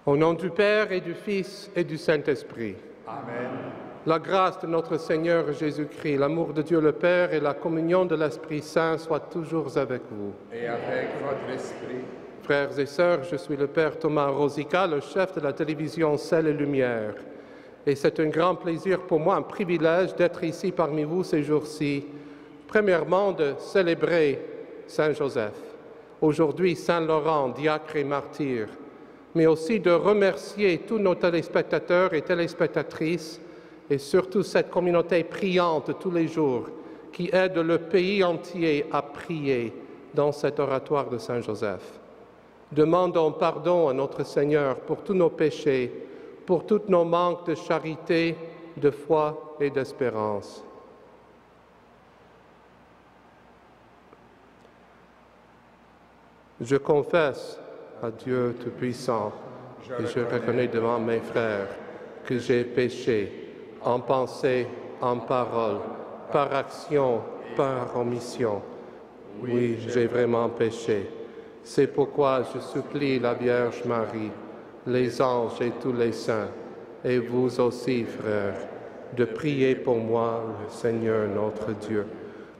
Au nom du Père et du Fils et du Saint-Esprit. Amen. La grâce de notre Seigneur Jésus-Christ, l'amour de Dieu le Père et la communion de l'Esprit Saint soient toujours avec vous. Et avec votre esprit. Frères et sœurs, je suis le Père Thomas Rosica, le chef de la télévision Ciel et Lumière. Et c'est un grand plaisir pour moi, un privilège d'être ici parmi vous ces jours-ci. Premièrement, de célébrer Saint Joseph. Aujourd'hui, Saint Laurent, diacre et martyr. Mais aussi de remercier tous nos téléspectateurs et téléspectatrices et surtout cette communauté priante tous les jours qui aide le pays entier à prier dans cet oratoire de Saint Joseph. Demandons pardon à notre Seigneur pour tous nos péchés, pour tous nos manques de charité, de foi et d'espérance. Je confesse à Dieu Tout-Puissant et je reconnais devant mes frères que j'ai péché en pensée, en parole, par action, par omission. Oui, j'ai vraiment péché. C'est pourquoi je supplie la Vierge Marie, les anges et tous les saints, et vous aussi, frères, de prier pour moi, le Seigneur notre Dieu.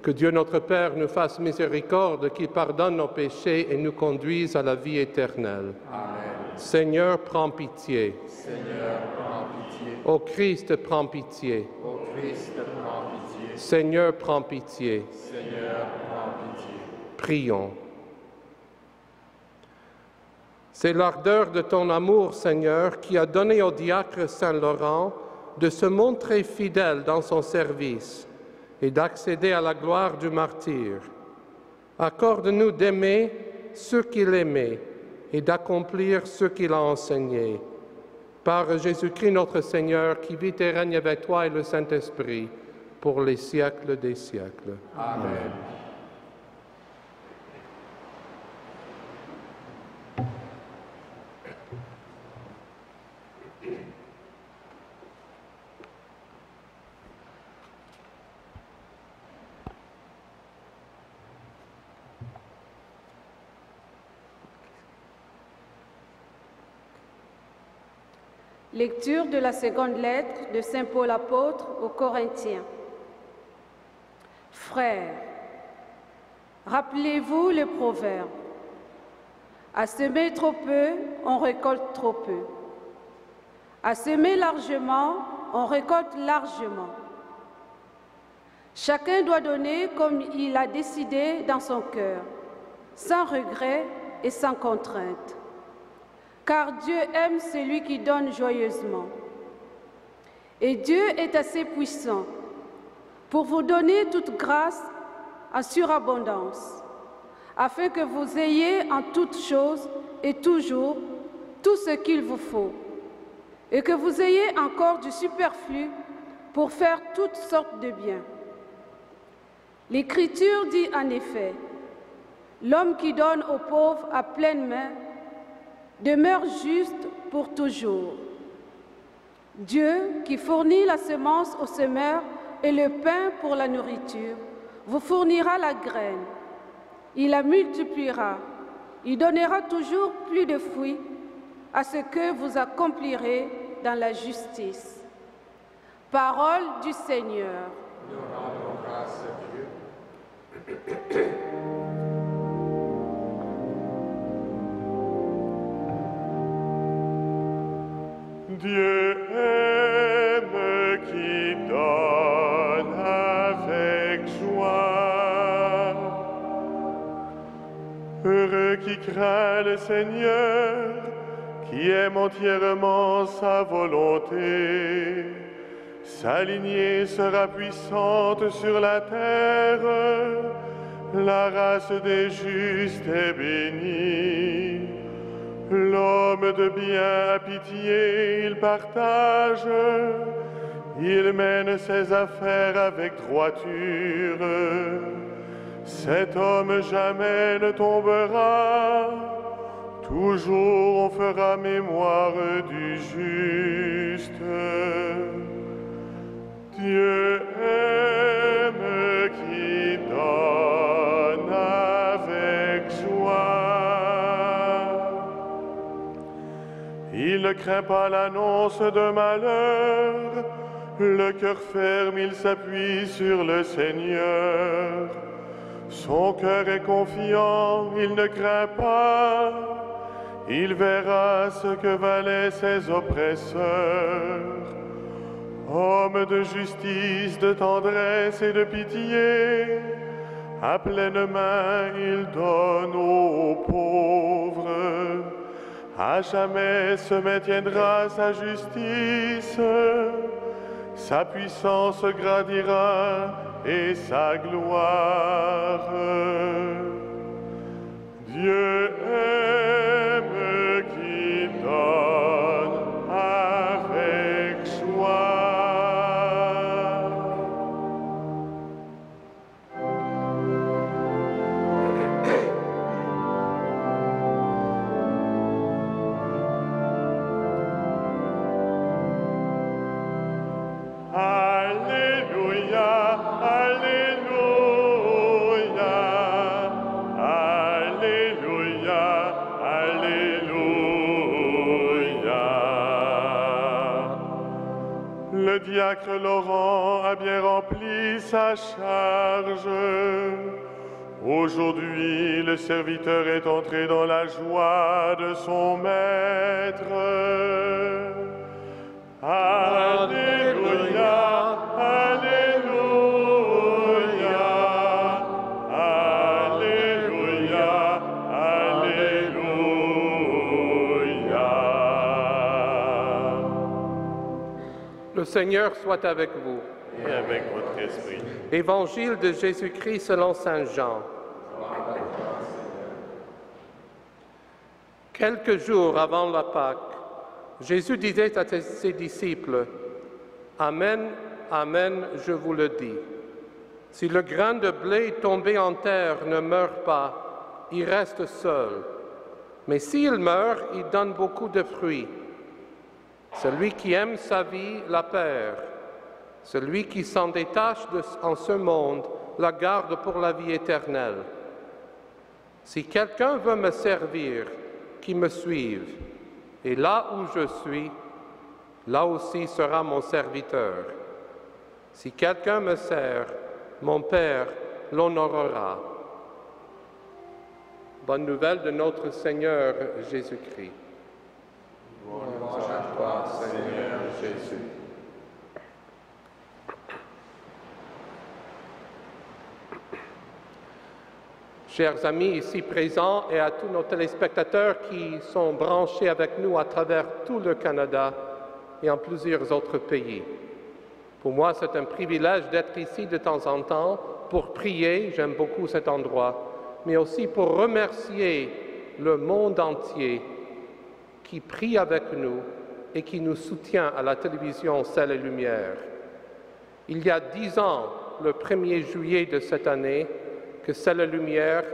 Que Dieu notre Père nous fasse miséricorde, qu'il pardonne nos péchés et nous conduise à la vie éternelle. Amen. Seigneur, prends pitié. Seigneur, prends pitié. Ô Christ, prends pitié. Ô Christ, prends pitié. Seigneur, prends pitié. Seigneur, prends pitié. Prions. C'est l'ardeur de ton amour, Seigneur, qui a donné au diacre Saint Laurent de se montrer fidèle dans son service et d'accéder à la gloire du martyr. Accorde-nous d'aimer ceux qu'il aimait et d'accomplir ce qu'il a enseigné. Par Jésus-Christ notre Seigneur, qui vit et règne avec toi et le Saint-Esprit, pour les siècles des siècles. Amen. Lecture de la seconde lettre de Saint Paul apôtre aux Corinthiens. Frères, rappelez-vous le proverbe. À semer trop peu, on récolte trop peu. À semer largement, on récolte largement. Chacun doit donner comme il a décidé dans son cœur, sans regret et sans contrainte. Car Dieu aime celui qui donne joyeusement. Et Dieu est assez puissant pour vous donner toute grâce en surabondance, afin que vous ayez en toutes choses et toujours tout ce qu'il vous faut, et que vous ayez encore du superflu pour faire toutes sortes de biens. L'Écriture dit en effet, « L'homme qui donne aux pauvres à pleine main demeure juste pour toujours. » Dieu, qui fournit la semence au semeur et le pain pour la nourriture, vous fournira la graine. Il la multipliera. Il donnera toujours plus de fruits à ce que vous accomplirez dans la justice. Parole du Seigneur. Nous rendons grâce à Dieu. Dieu aime qui donne avec joie. Heureux qui craint le Seigneur, qui aime entièrement sa volonté. Sa lignée sera puissante sur la terre, la race des justes est bénie. L'homme de bien a pitié, il partage, il mène ses affaires avec droiture. Cet homme jamais ne tombera, toujours on fera mémoire du juste. Dieu aime qui donne avec joie. Il ne craint pas l'annonce de malheur. Le cœur ferme, il s'appuie sur le Seigneur. Son cœur est confiant, il ne craint pas. Il verra ce que valaient ses oppresseurs. Homme de justice, de tendresse et de pitié, à pleine main il donne aux pauvres. À jamais se maintiendra sa justice, sa puissance grandira et sa gloire. Dieu aime qui donne avec joie. Alléluia, Alléluia, Alléluia, Alléluia. Le diacre Laurent a bien rempli sa charge. Aujourd'hui, le serviteur est entré dans la joie de son maître. Alléluia, Alléluia, Alléluia, Alléluia. Le Seigneur soit avec vous. Et avec votre esprit. Évangile de Jésus-Christ selon saint Jean. Quelques jours avant la Pâque, Jésus disait à ses disciples, « Amen, Amen, je vous le dis. Si le grain de blé tombé en terre ne meurt pas, il reste seul. Mais s'il meurt, il donne beaucoup de fruits. Celui qui aime sa vie la perd. Celui qui s'en détache en ce monde la garde pour la vie éternelle. Si quelqu'un veut me servir, qu'il me suive. Et là où je suis, là aussi sera mon serviteur. Si quelqu'un me sert, mon Père l'honorera. » Bonne nouvelle de notre Seigneur Jésus-Christ. Louange à toi, Seigneur Jésus. Chers amis ici présents et à tous nos téléspectateurs qui sont branchés avec nous à travers tout le Canada et en plusieurs autres pays. Pour moi, c'est un privilège d'être ici de temps en temps pour prier, j'aime beaucoup cet endroit, mais aussi pour remercier le monde entier qui prie avec nous et qui nous soutient à la télévision Sel et Lumière. Il y a 10 ans, le 1er juillet de cette année, que Sel et Lumière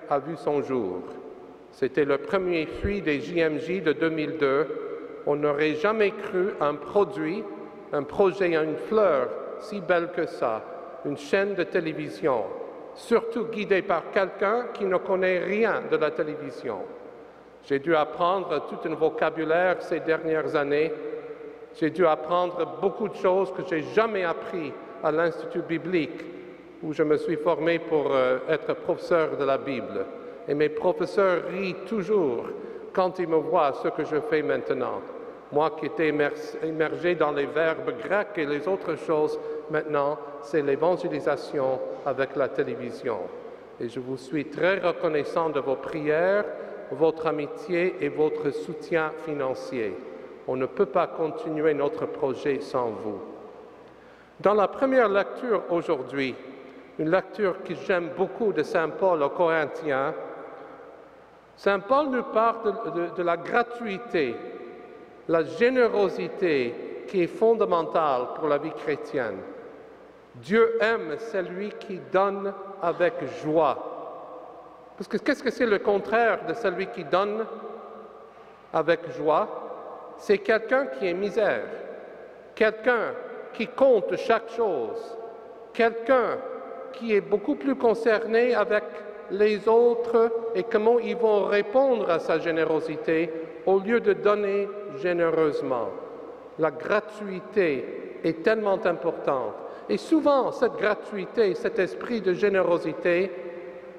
a vu son jour. C'était le premier fruit des JMJ de 2002. On n'aurait jamais cru un produit, un projet, une fleur si belle que ça, une chaîne de télévision, surtout guidée par quelqu'un qui ne connaît rien de la télévision. J'ai dû apprendre tout un vocabulaire ces dernières années. J'ai dû apprendre beaucoup de choses que je n'ai jamais appris à l'Institut biblique, où je me suis formé pour être professeur de la Bible. Et mes professeurs rient toujours quand ils me voient ce que je fais maintenant. Moi qui étais immergé dans les verbes grecs et les autres choses, maintenant, c'est l'évangélisation avec la télévision. Et je vous suis très reconnaissant de vos prières, votre amitié et votre soutien financier. On ne peut pas continuer notre projet sans vous. Dans la première lecture aujourd'hui, une lecture que j'aime beaucoup de Saint Paul aux Corinthiens, Saint Paul nous parle de la gratuité, la générosité qui est fondamentale pour la vie chrétienne. Dieu aime celui qui donne avec joie. Parce que qu'est-ce que c'est le contraire de celui qui donne avec joie? C'est quelqu'un qui est misère, quelqu'un qui compte chaque chose, quelqu'un qui est beaucoup plus concerné avec les autres et comment ils vont répondre à sa générosité au lieu de donner généreusement. La gratuité est tellement importante. Et souvent, cette gratuité, cet esprit de générosité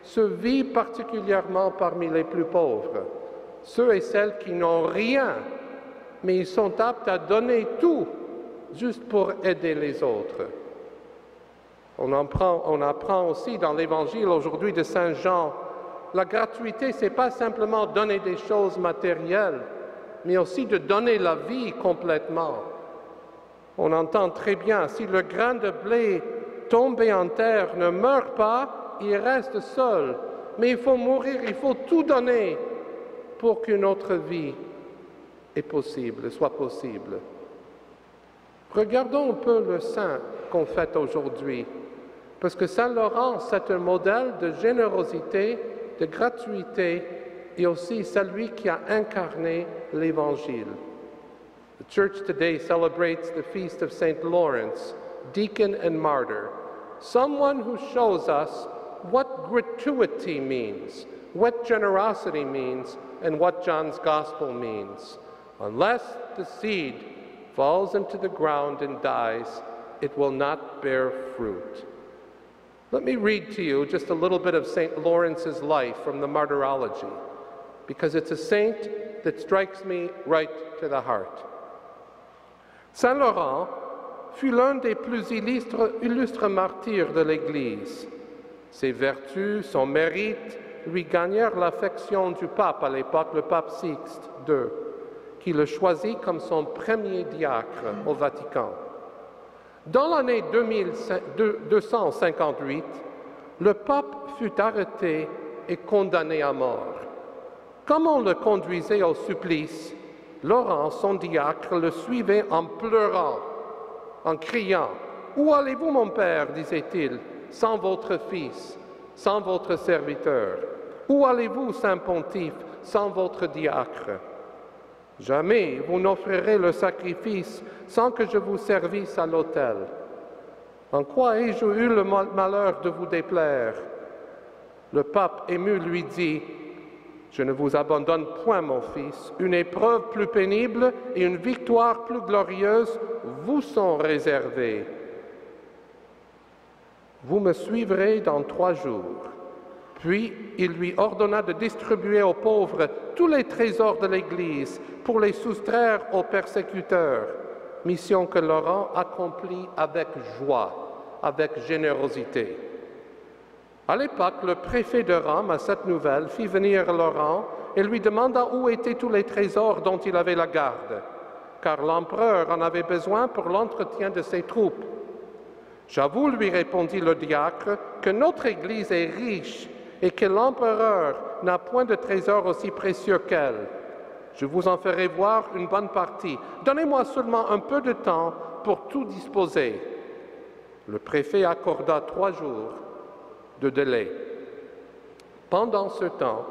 se vit particulièrement parmi les plus pauvres, ceux et celles qui n'ont rien, mais ils sont aptes à donner tout juste pour aider les autres. On apprend aussi dans l'Évangile aujourd'hui de Saint Jean, la gratuité, ce n'est pas simplement donner des choses matérielles, mais aussi de donner la vie complètement. On entend très bien, si le grain de blé tombé en terre ne meurt pas, il reste seul. Mais il faut mourir, il faut tout donner pour qu'une autre vie soit possible. Regardons un peu le saint qu'on fête aujourd'hui, parce que Saint Laurent, c'est un modèle de générosité, de gratuité, et aussi celui qui a incarné l'Évangile. The Church today celebrates the feast of Saint Lawrence, deacon and martyr, someone who shows us what gratuity means, what generosity means, and what John's Gospel means. Unless the seed falls into the ground and dies, it will not bear fruit. Let me read to you just a little bit of St. Lawrence's life from the Martyrology, because it's a saint that strikes me right to the heart. Saint Laurent fut l'un des plus illustres martyrs de l'Église. Ses vertus, son mérite lui gagnèrent l'affection du pape à l'époque, le pape Sixte II, qui le choisit comme son premier diacre au Vatican. Dans l'année 258, le pape fut arrêté et condamné à mort. Comme on le conduisait au supplice, Laurent, son diacre, le suivait en pleurant, en criant « Où allez-vous, mon père ?» disait-il, « sans votre fils, sans votre serviteur? Où allez-vous, Saint Pontife, sans votre diacre? Jamais vous n'offrirez le sacrifice sans que je vous servisse à l'autel. En quoi ai-je eu le malheur de vous déplaire? » Le pape ému lui dit « Je ne vous abandonne point, mon fils. Une épreuve plus pénible et une victoire plus glorieuse vous sont réservées. Vous me suivrez dans 3 jours. » Puis il lui ordonna de distribuer aux pauvres tous les trésors de l'Église pour les soustraire aux persécuteurs, mission que Laurent accomplit avec joie, avec générosité. À l'époque, le préfet de Rome, à cette nouvelle, fit venir Laurent et lui demanda où étaient tous les trésors dont il avait la garde, car l'empereur en avait besoin pour l'entretien de ses troupes. « J'avoue, lui répondit le diacre, que notre Église est riche et que l'empereur n'a point de trésor aussi précieux qu'elle. Je vous en ferai voir une bonne partie. Donnez-moi seulement un peu de temps pour tout disposer. » Le préfet accorda 3 jours de délai. Pendant ce temps,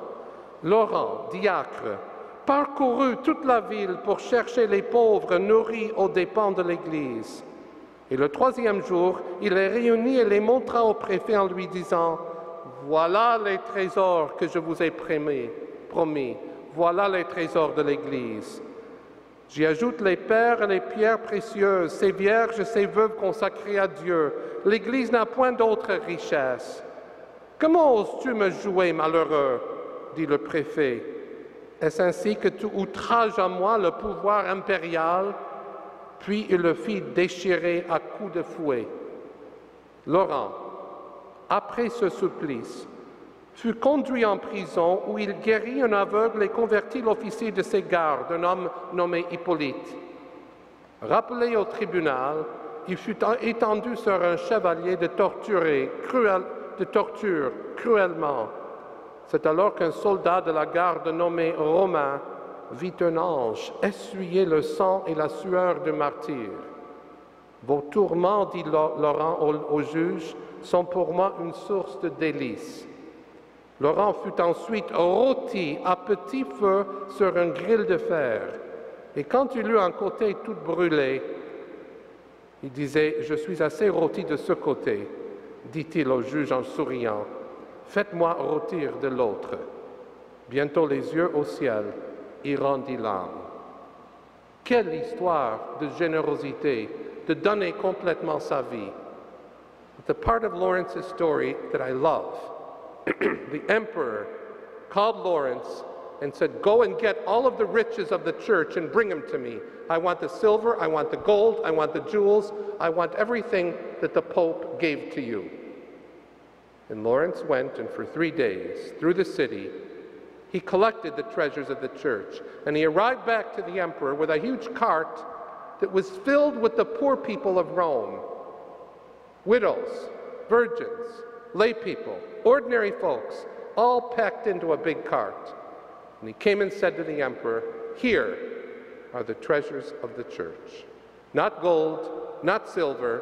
Laurent, diacre, parcourut toute la ville pour chercher les pauvres nourris aux dépens de l'Église. Et le 3e jour, il les réunit et les montra au préfet en lui disant « Voilà les trésors que je vous ai promis. Voilà les trésors de l'Église. J'y ajoute les pères et les pierres précieuses, ces vierges et ces veuves consacrées à Dieu. L'Église n'a point d'autre richesse. » « Comment oses-tu me jouer, malheureux ?» dit le préfet. « Est-ce ainsi que tu outrages à moi le pouvoir impérial ?» Puis il le fit déchirer à coups de fouet. Laurent, après ce supplice, fut conduit en prison où il guérit un aveugle et convertit l'officier de ses gardes, un homme nommé Hippolyte. Rappelé au tribunal, il fut étendu sur un chevalier de torture cruellement. C'est alors qu'un soldat de la garde nommé Romain vit un ange essuyer le sang et la sueur du martyr. « Vos tourments, dit Laurent au juge, sont pour moi une source de délices. » Laurent fut ensuite rôti à petit feu sur un gril de fer. Et quand il eut un côté tout brûlé, il disait « Je suis assez rôti de ce côté. » dit-il au juge en souriant, « Faites-moi rôtir de l'autre. » Bientôt les yeux au ciel, y rendit l'âme. Quelle histoire de générosité, de donner complètement sa vie. The part of Lawrence's story that I love, the emperor called Lawrence and said, "Go and get all of the riches of the church and bring them to me. I want the silver, I want the gold, I want the jewels, I want everything that the Pope gave to you." And Lawrence went, and for 3 days, through the city, he collected the treasures of the church. And he arrived back to the emperor with a huge cart that was filled with the poor people of Rome. Widows, virgins, lay people, ordinary folks, all packed into a big cart. And he came and said to the emperor, "Here are the treasures of the church. Not gold, not silver,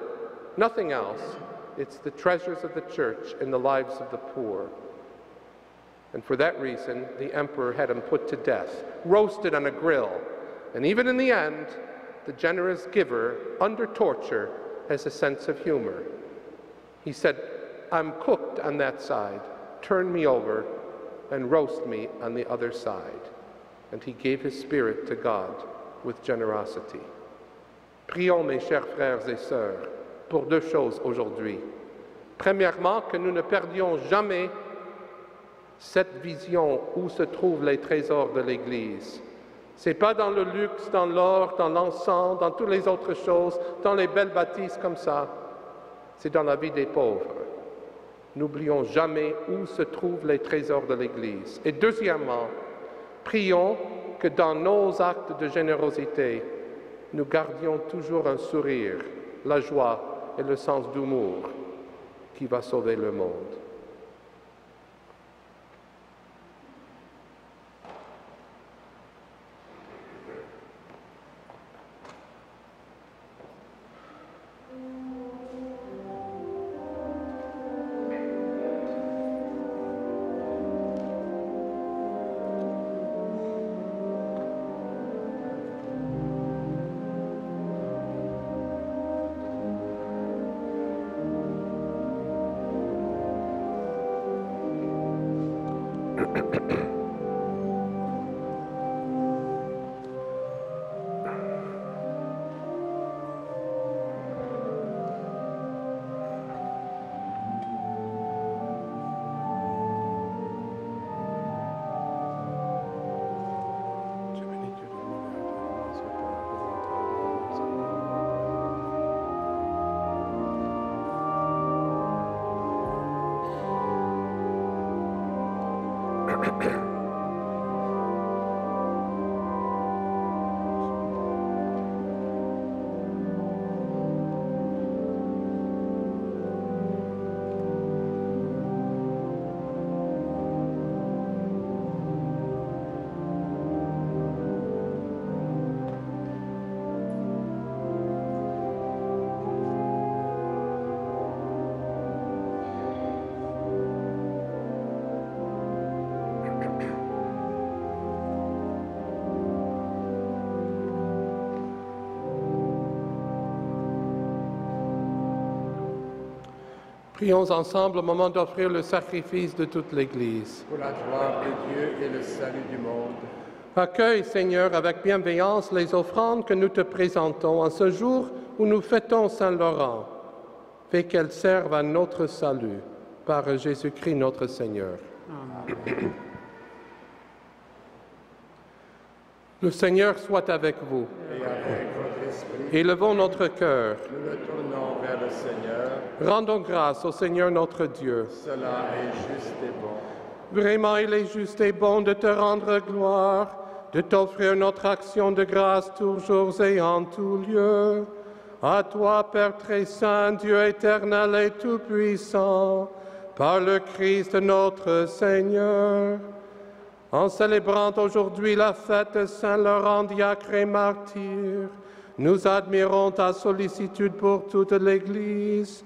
nothing else. It's the treasures of the church in the lives of the poor." And for that reason, the emperor had him put to death, roasted on a grill. And even in the end, the generous giver, under torture, has a sense of humor. He said, "I'm cooked on that side. Turn me over and roast me on the other side." And he gave his spirit to God with generosity. Prions, mes chers frères et sœurs, pour 2 choses aujourd'hui. Premièrement, que nous ne perdions jamais cette vision où se trouvent les trésors de l'Église. Ce n'est pas dans le luxe, dans l'or, dans l'encens, dans toutes les autres choses, dans les belles bâtisses comme ça. C'est dans la vie des pauvres. N'oublions jamais où se trouvent les trésors de l'Église. Et deuxièmement, prions que dans nos actes de générosité, nous gardions toujours un sourire, la joie et le sens d'humour qui va sauver le monde. Prions ensemble au moment d'offrir le sacrifice de toute l'Église. Pour la gloire de Dieu et le salut du monde. Accueille, Seigneur, avec bienveillance les offrandes que nous te présentons en ce jour où nous fêtons Saint-Laurent. Fais qu'elles servent à notre salut par Jésus-Christ notre Seigneur. Amen. Le Seigneur soit avec vous. Et avec votre esprit. Élevons notre cœur. Nous le tournons vers le Seigneur. Rendons grâce au Seigneur notre Dieu. Cela est juste et bon. Vraiment, il est juste et bon de te rendre gloire, de t'offrir notre action de grâce toujours et en tout lieu. À toi, Père très saint, Dieu éternel et tout-puissant, par le Christ notre Seigneur. En célébrant aujourd'hui la fête de Saint-Laurent, diacre et martyr, nous admirons ta sollicitude pour toute l'Église.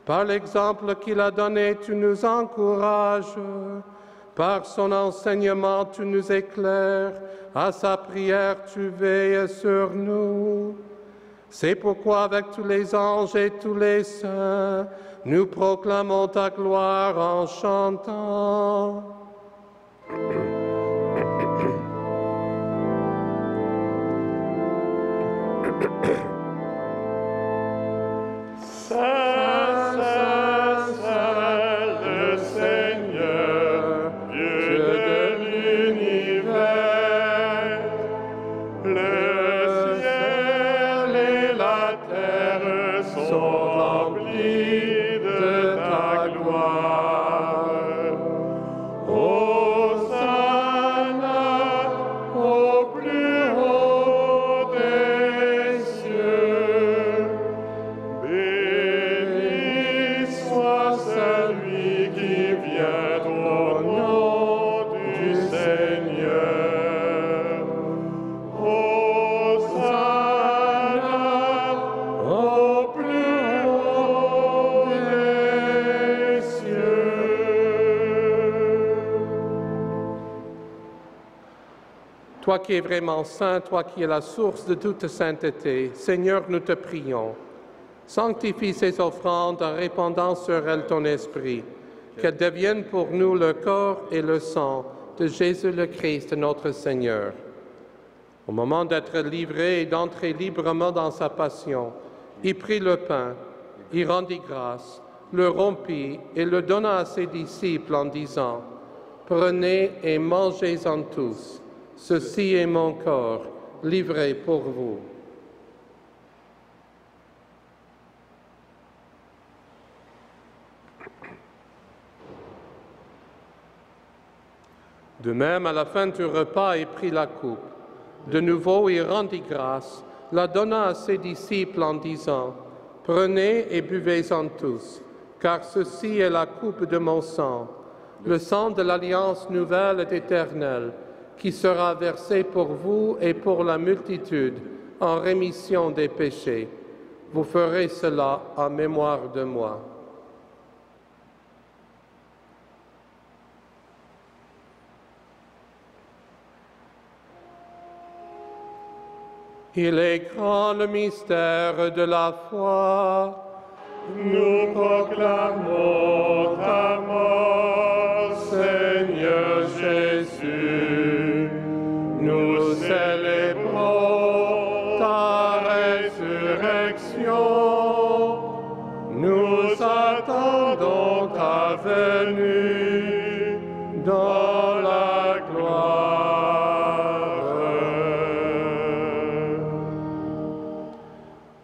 Par l'exemple qu'il a donné, tu nous encourages. Par son enseignement, tu nous éclaires. À sa prière, tu veilles sur nous. C'est pourquoi, avec tous les anges et tous les saints, nous proclamons ta gloire en chantant. Toi qui es vraiment saint, toi qui es la source de toute sainteté, Seigneur, nous te prions. Sanctifie ces offrandes en répandant sur elles ton esprit, qu'elles deviennent pour nous le corps et le sang de Jésus le Christ, notre Seigneur. Au moment d'être livré et d'entrer librement dans sa passion, il prit le pain, il rendit grâce, le rompit et le donna à ses disciples en disant, « Prenez et mangez-en tous. Ceci est mon corps, livré pour vous. » De même, à la fin du repas, il prit la coupe. De nouveau, il rendit grâce, la donna à ses disciples en disant, « Prenez et buvez-en tous, car ceci est la coupe de mon sang, le sang de l'alliance nouvelle et éternelle, qui sera versé pour vous et pour la multitude en rémission des péchés. Vous ferez cela en mémoire de moi. » Il est grand le mystère de la foi. Nous proclamons ta mort, Seigneur Jésus. Nous célébrons ta résurrection. Nous attendons ta venue dans la gloire.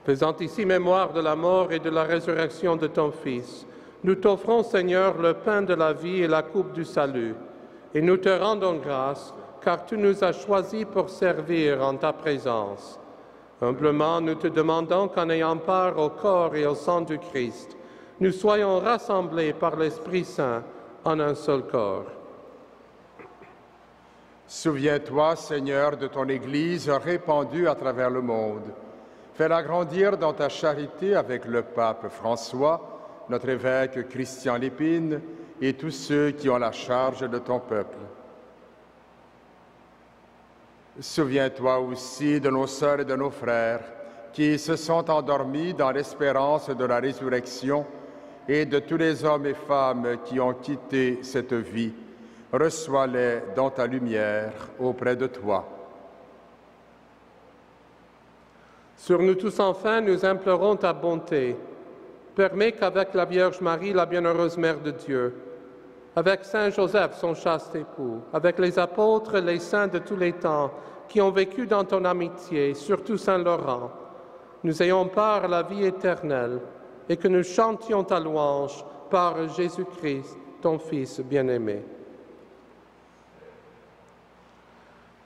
Faisant ici mémoire de la mort et de la résurrection de ton Fils, nous t'offrons, Seigneur, le pain de la vie et la coupe du salut, et nous te rendons grâce, car tu nous as choisis pour servir en ta présence. Humblement, nous te demandons qu'en ayant part au corps et au sang du Christ, nous soyons rassemblés par l'Esprit Saint en un seul corps. Souviens-toi, Seigneur, de ton Église répandue à travers le monde. Fais-la grandir dans ta charité avec le pape François, notre évêque Christian Lépine et tous ceux qui ont la charge de ton peuple. Souviens-toi aussi de nos sœurs et de nos frères qui se sont endormis dans l'espérance de la résurrection et de tous les hommes et femmes qui ont quitté cette vie. Reçois-les dans ta lumière auprès de toi. Sur nous tous enfin, nous implorons ta bonté. Permets qu'avec la Vierge Marie, la bienheureuse Mère de Dieu, avec Saint Joseph, son chaste époux, avec les apôtres, les saints de tous les temps, qui ont vécu dans ton amitié, surtout Saint Laurent, nous ayons part à la vie éternelle et que nous chantions ta louange par Jésus-Christ, ton Fils bien-aimé.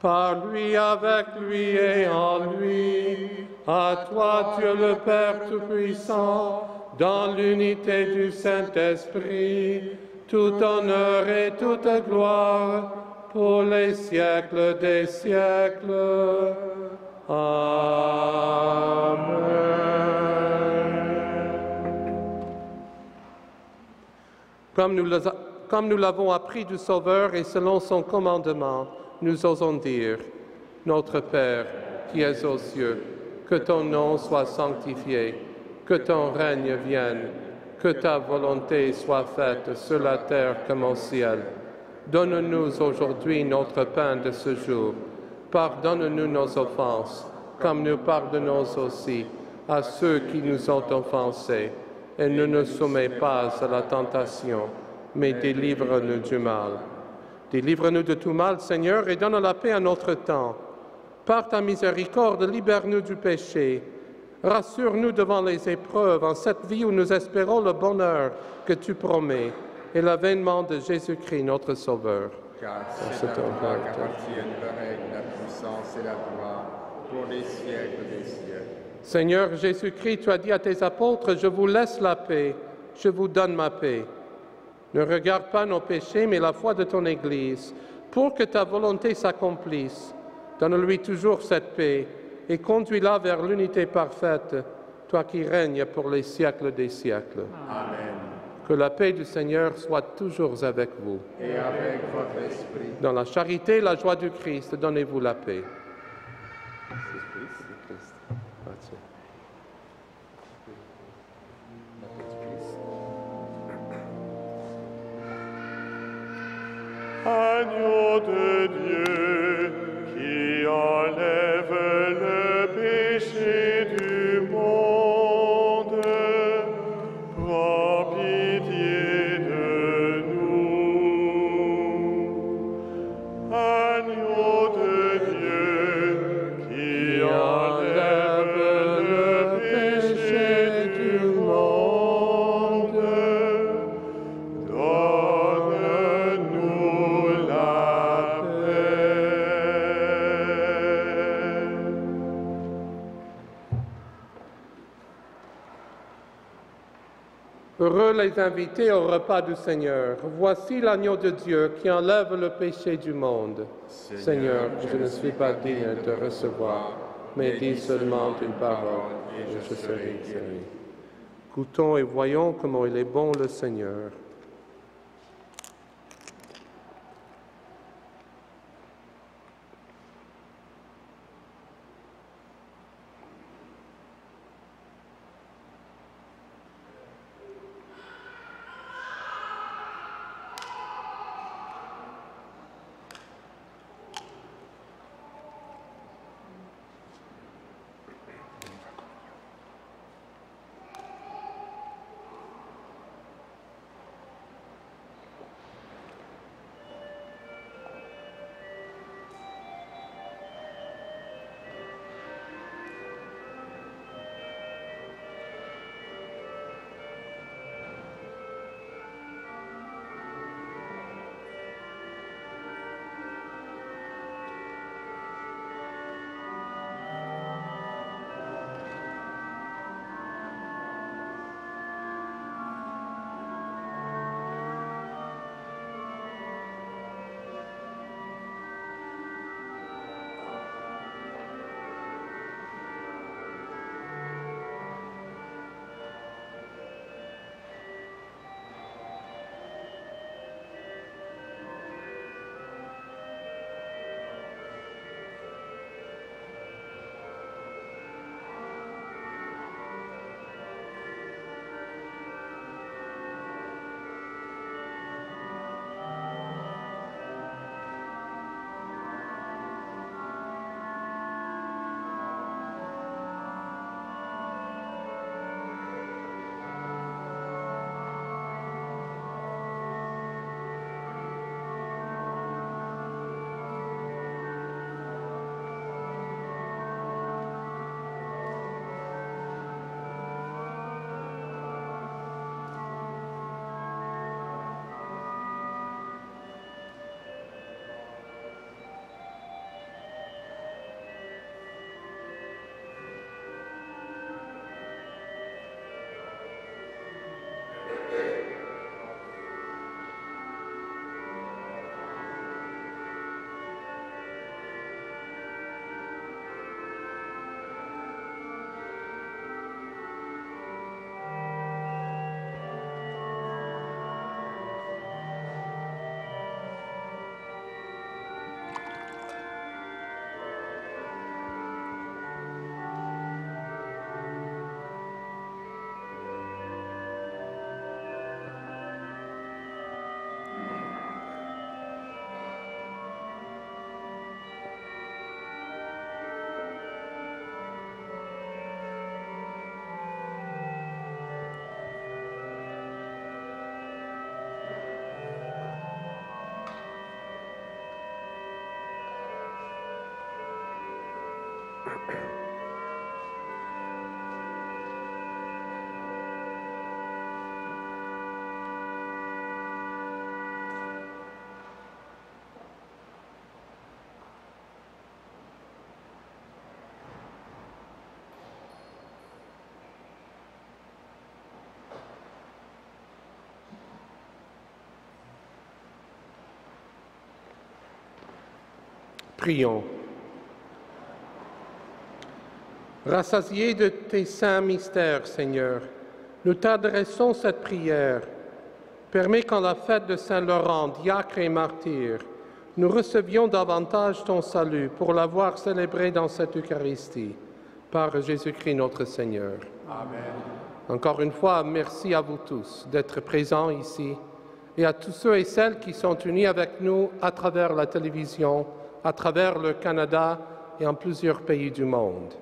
Par lui, avec lui et en lui, à toi, Dieu le Père Tout-Puissant, dans l'unité du Saint-Esprit, tout honneur et toute gloire pour les siècles des siècles. Amen. Comme nous l'avons appris du Sauveur et selon son commandement, nous osons dire, Notre Père, qui es aux cieux, que ton nom soit sanctifié, que ton règne vienne, que ta volonté soit faite sur la terre comme au ciel. Donne-nous aujourd'hui notre pain de ce jour. Pardonne-nous nos offenses, comme nous pardonnons aussi à ceux qui nous ont offensés. Et ne nous soumets pas à la tentation, mais délivre-nous du mal. Délivre-nous de tout mal, Seigneur, et donne la paix à notre temps. Par ta miséricorde, libère-nous du péché. Rassure-nous devant les épreuves en cette vie où nous espérons le bonheur que tu promets et l'avènement de Jésus-Christ, notre Sauveur. Car c'est à toi qu'appartiennent le règne, la puissance et la gloire pour les siècles des siècles. Seigneur Jésus-Christ, tu as dit à tes apôtres, « Je vous laisse la paix, je vous donne ma paix. » Ne regarde pas nos péchés, mais la foi de ton Église, pour que ta volonté s'accomplisse. Donne-lui toujours cette paix et conduis-la vers l'unité parfaite, toi qui règnes pour les siècles des siècles. Amen. Que la paix du Seigneur soit toujours avec vous. Et avec votre esprit. Dans la charité et la joie du Christ, donnez-vous la paix. Agneau de Dieu, qui enlève le péché du monde, prends pitié de nous. Agneau de Dieu, qui enlève le péché du monde, donne-nous la paix. Heureux les invités au repas du Seigneur. Voici l'agneau de Dieu qui enlève le péché du monde. Seigneur, je ne suis pas digne de recevoir, mais dis seulement une parole et je serai guéri. Goûtons et voyons comment il est bon le Seigneur. Prions. Rassasié de tes saints mystères, Seigneur, nous t'adressons cette prière Permets qu'en la fête de Saint-Laurent, diacre et martyr, nous recevions davantage ton salut pour l'avoir célébré dans cette Eucharistie. Par Jésus-Christ notre Seigneur. Amen. Encore une fois, merci à vous tous d'être présents ici et à tous ceux et celles qui sont unis avec nous à travers la télévision, à travers le Canada et en plusieurs pays du monde.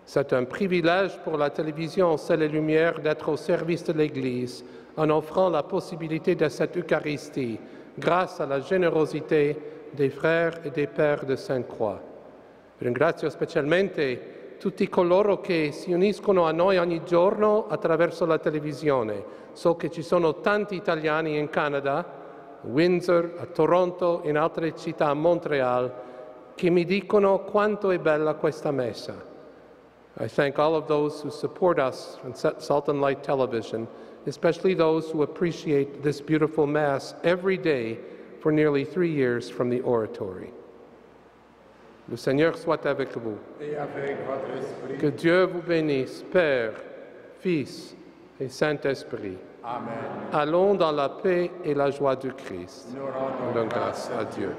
C'est un privilège pour la télévision Ciel et Lumière d'être au service de l'Église en offrant la possibilité de cette Eucharistie grâce à la générosité dei frères e dei pères de Sainte-Croix. Ringrazio specialmente tutti coloro che si uniscono a noi ogni giorno attraverso la televisione. So che ci sono tanti italiani in Canada, a Windsor, a Toronto, in altre città, a Montreal, che mi dicono quanto è bella questa messa. I thank all of those who support us on Salt and Light Television, especially those who appreciate this beautiful Mass every day for nearly 3 years from the oratory. Le Seigneur soit avec vous. Et avec votre esprit. Que Dieu vous bénisse, Père, Fils et Saint-Esprit. Amen. Allons dans la paix et la joie du Christ. Nous rendons Grâce à Dieu.